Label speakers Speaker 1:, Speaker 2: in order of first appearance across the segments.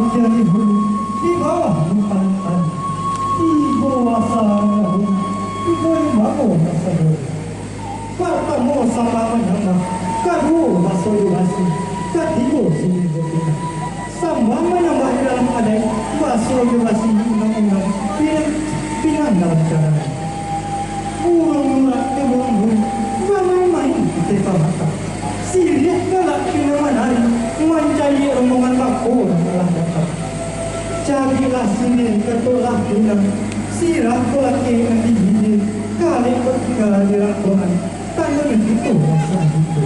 Speaker 1: bagian di hulu, di bawah pantai, di bawah sana, di bawah masa dulu. Kata mau sama mana, kadu masuk masih, kadigo sini betina. Sama mana masih dalam ada masuk masih undang-undang, pinang dalam cara. Burung main-main kita mata. Sirik galak kena-mana mencari omongan bakul telah datang. Jadilah sini ketulah pinang, sirah kelaki nanti bini, kali bertiga di rakongan, tangan itu rasa itu.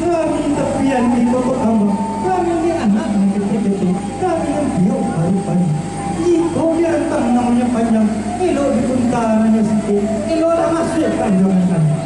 Speaker 1: Kami tepian di pokok hamba, kami ni anak kecil-kecil, kami yang biok pagi-pagi. Jika dia rentang namanya panjang, elok dipuntaranya sikit, elok dah masuk panjangan sana.